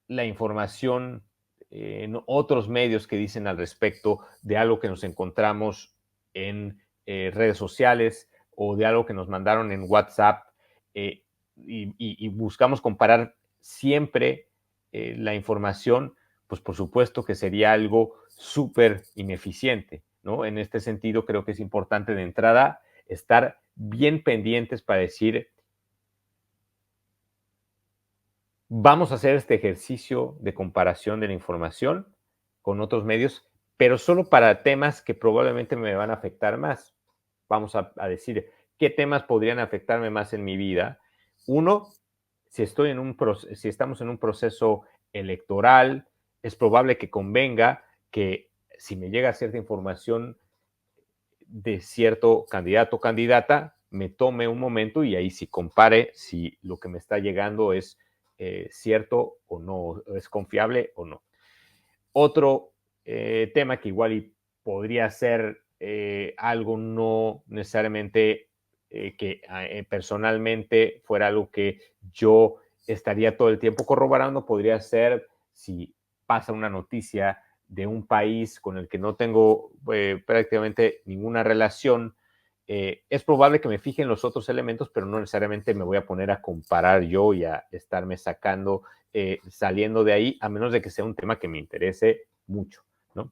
la información en otros medios que dicen al respecto de algo que nos encontramos en redes sociales o de algo que nos mandaron en WhatsApp y buscamos comparar siempre la información, pues por supuesto que sería algo súper ineficiente, ¿no? En este sentido, creo que es importante de entrada estar bien pendientes para decir, vamos a hacer este ejercicio de comparación de la información con otros medios, pero solo para temas que probablemente me van a afectar más. Vamos a decir, ¿qué temas podrían afectarme más en mi vida? Uno, si estamos en un proceso electoral, es probable que convenga que si me llega cierta información de cierto candidato o candidata, me tome un momento y ahí sí compare si lo que me está llegando es cierto o no, es confiable o no. Otro tema que igual y podría ser algo no necesariamente que personalmente fuera algo que yo estaría todo el tiempo corroborando, podría ser si pasa una noticia de un país con el que no tengo prácticamente ninguna relación. Es probable que me fije en los otros elementos, pero no necesariamente me voy a poner a comparar yo y a estarme sacando, saliendo de ahí, a menos de que sea un tema que me interese mucho, ¿no?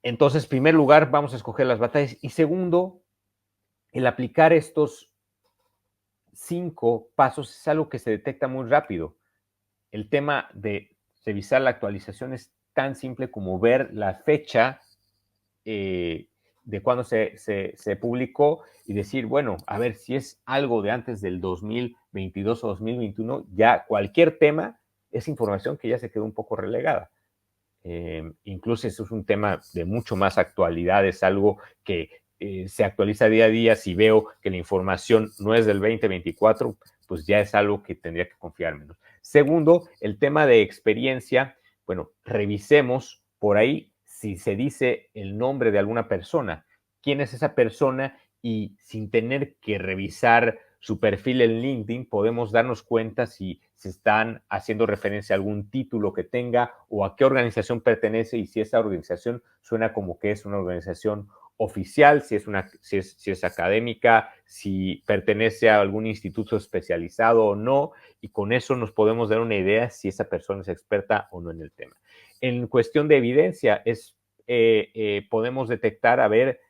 Entonces, en primer lugar, vamos a escoger las batallas. Y segundo, el aplicar estos 5 pasos es algo que se detecta muy rápido. El tema de revisar la actualización es tan simple como ver la fecha de cuando se publicó y decir, bueno, a ver si es algo de antes del 2022 o 2021, ya cualquier tema es información que ya se quedó un poco relegada. Incluso eso es un tema de mucho más actualidad, es algo que se actualiza día a día. Si veo que la información no es del 2024, pues ya es algo que tendría que confiar menos. Segundo, el tema de experiencia. Bueno, revisemos por ahí si se dice el nombre de alguna persona, quién es esa persona, y sin tener que revisar su perfil en LinkedIn, podemos darnos cuenta si se están haciendo referencia a algún título que tenga o a qué organización pertenece, y si esa organización suena como que es una organización oficial, si es académica, si pertenece a algún instituto especializado o no, y con eso nos podemos dar una idea si esa persona es experta o no en el tema. En cuestión de evidencia, podemos detectar, a ver,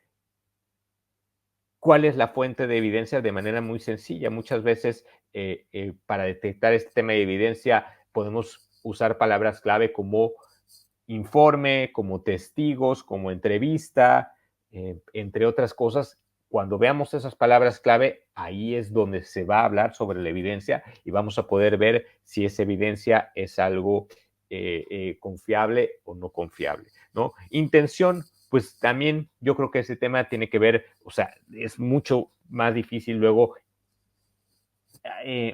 cuál es la fuente de evidencia de manera muy sencilla. Muchas veces para detectar este tema de evidencia podemos usar palabras clave como informe, como testigos, como entrevista, entre otras cosas. Cuando veamos esas palabras clave, ahí es donde se va a hablar sobre la evidencia y vamos a poder ver si esa evidencia es algo confiable o no confiable, ¿no? Intención, pues también yo creo que ese tema tiene que ver, o sea, es mucho más difícil luego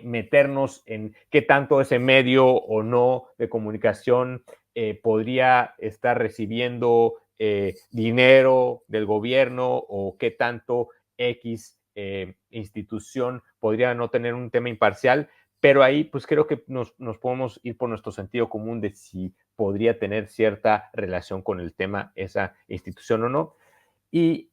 meternos en qué tanto ese medio o no de comunicación podría estar recibiendo dinero del gobierno, o qué tanto X institución podría no tener un tema imparcial, pero ahí pues creo que nos podemos ir por nuestro sentido común de si podría tener cierta relación con el tema esa institución o no. Y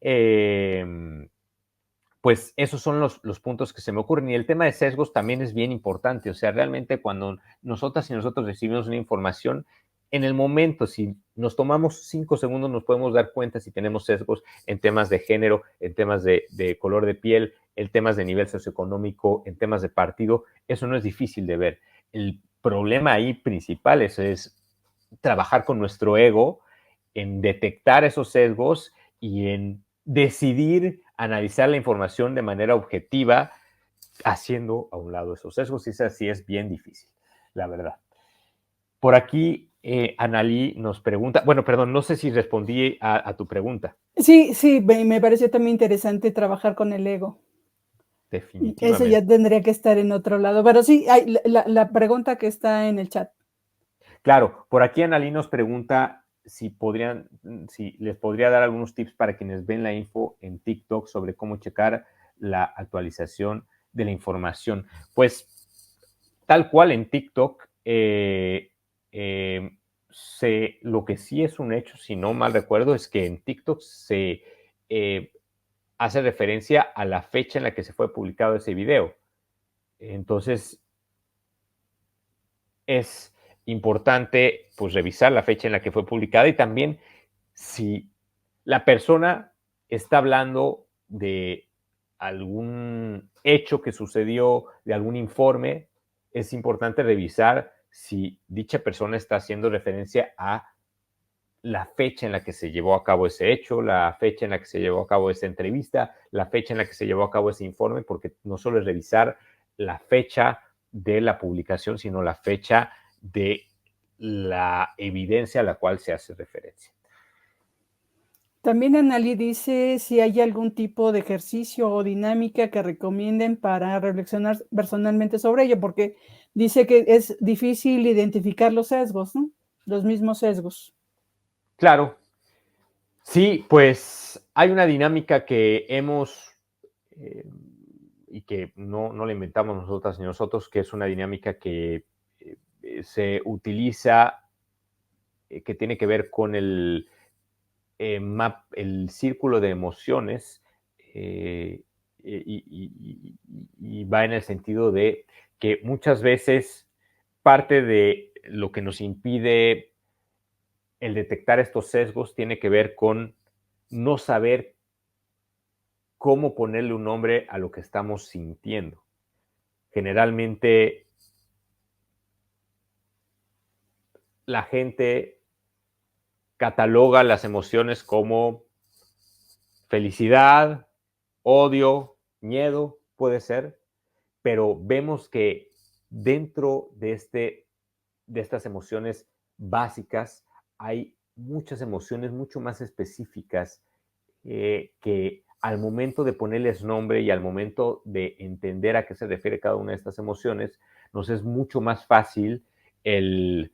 pues esos son los puntos que se me ocurren. Y el tema de sesgos también es bien importante. O sea, realmente cuando nosotras y nosotros recibimos una información, en el momento, si nos tomamos 5 segundos, nos podemos dar cuenta si tenemos sesgos en temas de género, en temas de color de piel, en temas de nivel socioeconómico, en temas de partido. Eso no es difícil de ver. El problema ahí principal es trabajar con nuestro ego en detectar esos sesgos y en decidir analizar la información de manera objetiva, haciendo a un lado esos sesgos. Y eso sí es bien difícil, la verdad. Por aquí, Analí nos pregunta, bueno, perdón, no sé si respondí a tu pregunta. Sí, sí, me pareció también interesante trabajar con el ego. Definitivamente. Eso ya tendría que estar en otro lado, pero sí, hay la pregunta que está en el chat. Claro, por aquí Analí nos pregunta si les podría dar algunos tips para quienes ven la info en TikTok sobre cómo checar la actualización de la información. Pues tal cual en TikTok, lo que sí es un hecho, si no mal recuerdo, es que en TikTok se hace referencia a la fecha en la que se fue publicado ese video. Entonces, es importante pues revisar la fecha en la que fue publicada, y también si la persona está hablando de algún hecho que sucedió, de algún informe, es importante revisar si dicha persona está haciendo referencia a la fecha en la que se llevó a cabo ese hecho, la fecha en la que se llevó a cabo esa entrevista, la fecha en la que se llevó a cabo ese informe, porque no solo es revisar la fecha de la publicación, sino la fecha de la evidencia a la cual se hace referencia. También Analí dice si hay algún tipo de ejercicio o dinámica que recomienden para reflexionar personalmente sobre ello, porque dice que es difícil identificar los sesgos, ¿no? Los mismos sesgos. Claro, sí, pues hay una dinámica que hemos y que no la inventamos nosotras ni nosotros, que es una dinámica que se utiliza, que tiene que ver con el círculo de emociones, y va en el sentido de que muchas veces parte de lo que nos impide el detectar estos sesgos tiene que ver con no saber cómo ponerle un nombre a lo que estamos sintiendo. Generalmente la gente cataloga las emociones como felicidad, odio, miedo, puede ser, pero vemos que dentro de estas emociones básicas hay muchas emociones mucho más específicas, que al momento de ponerles nombre y al momento de entender a qué se refiere cada una de estas emociones, nos es mucho más fácil el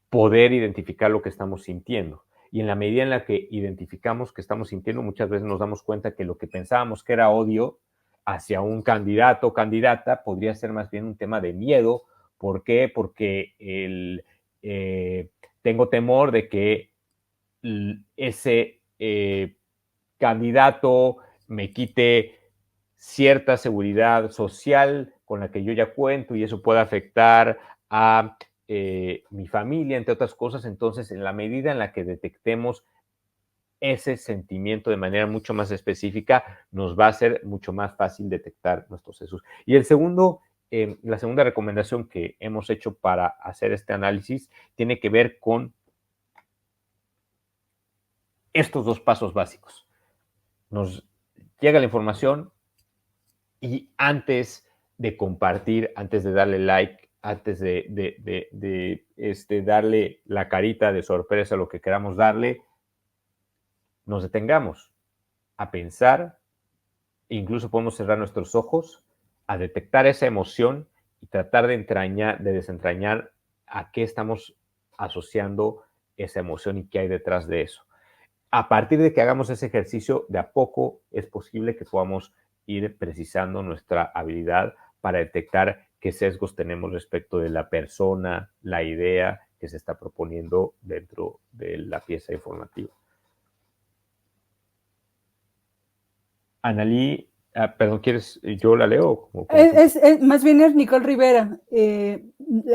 poder identificar lo que estamos sintiendo. Y en la medida en la que identificamos que estamos sintiendo, muchas veces nos damos cuenta que lo que pensábamos que era odio hacia un candidato o candidata podría ser más bien un tema de miedo. ¿Por qué? Porque tengo temor de que ese candidato me quite cierta seguridad social con la que yo ya cuento y eso puede afectar a mi familia, entre otras cosas. Entonces, en la medida en la que detectemos ese sentimiento de manera mucho más específica, nos va a ser mucho más fácil detectar nuestros sesgos. Y la segunda recomendación que hemos hecho para hacer este análisis tiene que ver con estos dos pasos básicos. Nos llega la información y antes de compartir, antes de darle like, antes de darle la carita de sorpresa a lo que queramos darle, nos detengamos a pensar, e incluso podemos cerrar nuestros ojos, a detectar esa emoción y tratar de desentrañar a qué estamos asociando esa emoción y qué hay detrás de eso. A partir de que hagamos ese ejercicio, de a poco es posible que podamos ir precisando nuestra habilidad para detectar qué sesgos tenemos respecto de la persona, la idea que se está proponiendo dentro de la pieza informativa. Analí, perdón, ¿quieres? ¿Yo la leo? Más bien es Nicole Rivera.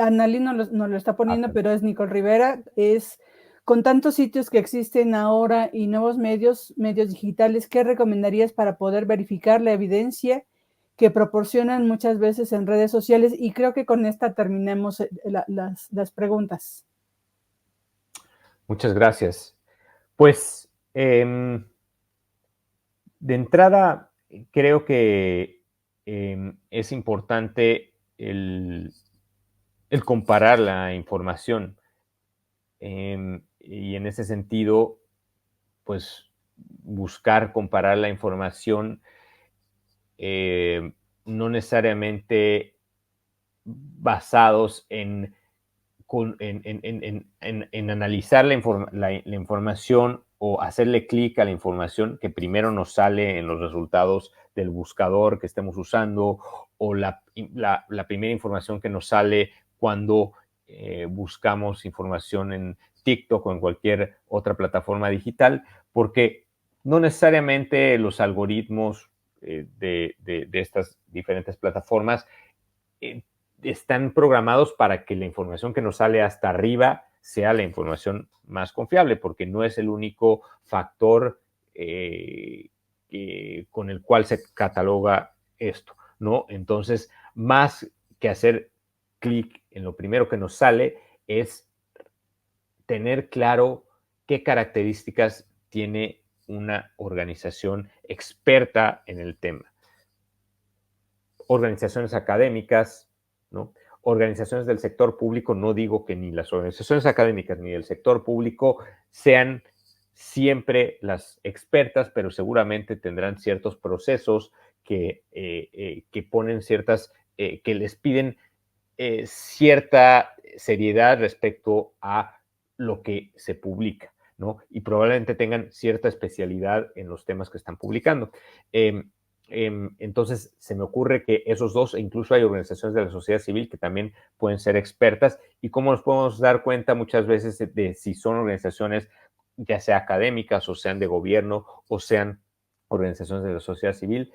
Analí no lo está poniendo, pero es Nicole Rivera. Con tantos sitios que existen ahora y nuevos medios digitales, ¿qué recomendarías para poder verificar la evidencia que proporcionan muchas veces en redes sociales? Y creo que con esta terminamos las preguntas. Muchas gracias. Pues, de entrada, creo que es importante el comparar la información. Y en ese sentido, pues buscar comparar la información, no necesariamente basados en analizar la información o hacerle clic a la información que primero nos sale en los resultados del buscador que estemos usando, o la primera información que nos sale cuando buscamos información en TikTok o en cualquier otra plataforma digital, porque no necesariamente los algoritmos de estas diferentes plataformas están programados para que la información que nos sale hasta arriba sea la información más confiable, porque no es el único factor con el cual se cataloga esto, ¿no? Entonces, más que hacer clic en lo primero que nos sale, es tener claro qué características tiene una organización experta en el tema. Organizaciones académicas, ¿no? organizaciones del sector público, no digo que ni las organizaciones académicas ni el sector público sean siempre las expertas, pero seguramente tendrán ciertos procesos que ponen ciertas, que les piden cierta seriedad respecto a lo que se publica, ¿no? Y probablemente tengan cierta especialidad en los temas que están publicando. Entonces, se me ocurre que esos dos, e incluso hay organizaciones de la sociedad civil que también pueden ser expertas, y cómo nos podemos dar cuenta muchas veces de si son organizaciones ya sea académicas o sean de gobierno o sean organizaciones de la sociedad civil,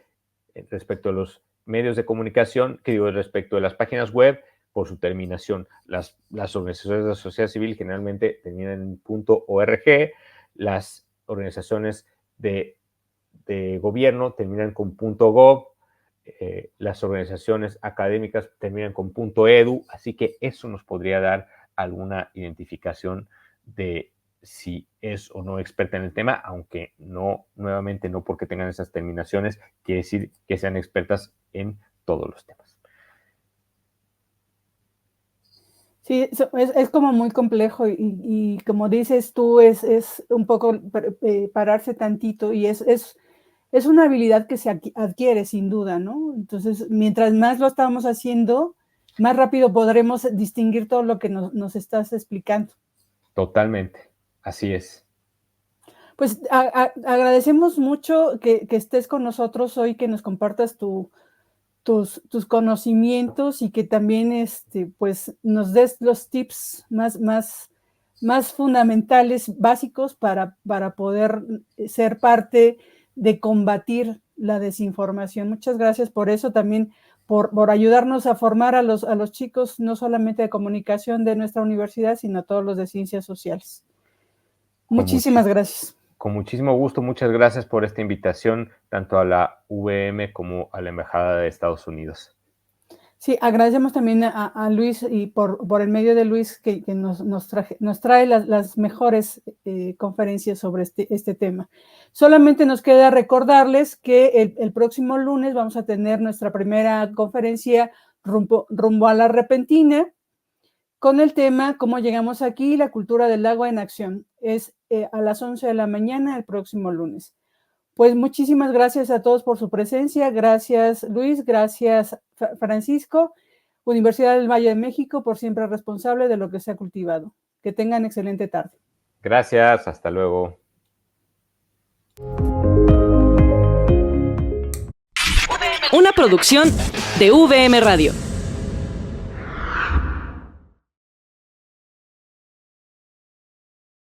respecto a los medios de comunicación, que digo, respecto de las páginas web, por su terminación. Las organizaciones de la sociedad civil generalmente terminan en .org, las organizaciones de gobierno terminan con .gov, las organizaciones académicas terminan con .edu, así que eso nos podría dar alguna identificación de si es o no experta en el tema, aunque no, nuevamente no porque tengan esas terminaciones, quiere decir que sean expertas en todos los temas. Sí, es como muy complejo y como dices tú, es un poco pararse tantito y es una habilidad que se adquiere sin duda, ¿no? Entonces, mientras más lo estamos haciendo, más rápido podremos distinguir todo lo que nos estás explicando. Totalmente, así es. Pues agradecemos mucho que estés con nosotros hoy, que nos compartas tus conocimientos y que también pues nos des los tips más fundamentales, básicos para poder ser parte de combatir la desinformación. Muchas gracias por eso, también por ayudarnos a formar a los chicos, no solamente de comunicación de nuestra universidad, sino a todos los de ciencias sociales. Muchísimas gracias. Con muchísimo gusto, muchas gracias por esta invitación, tanto a la UVM como a la Embajada de Estados Unidos. Sí, agradecemos también a Luis y por el medio de Luis que nos trae las mejores conferencias sobre este tema. Solamente nos queda recordarles que el próximo lunes vamos a tener nuestra primera conferencia rumbo a la repentina, con el tema ¿Cómo llegamos aquí? La cultura del agua en acción. Es a las 11 de la mañana el próximo lunes. Pues muchísimas gracias a todos por su presencia. Gracias, Luis. Gracias, Francisco. Universidad del Valle de México, por siempre responsable de lo que se ha cultivado. Que tengan excelente tarde. Gracias. Hasta luego. Una producción de UVM Radio.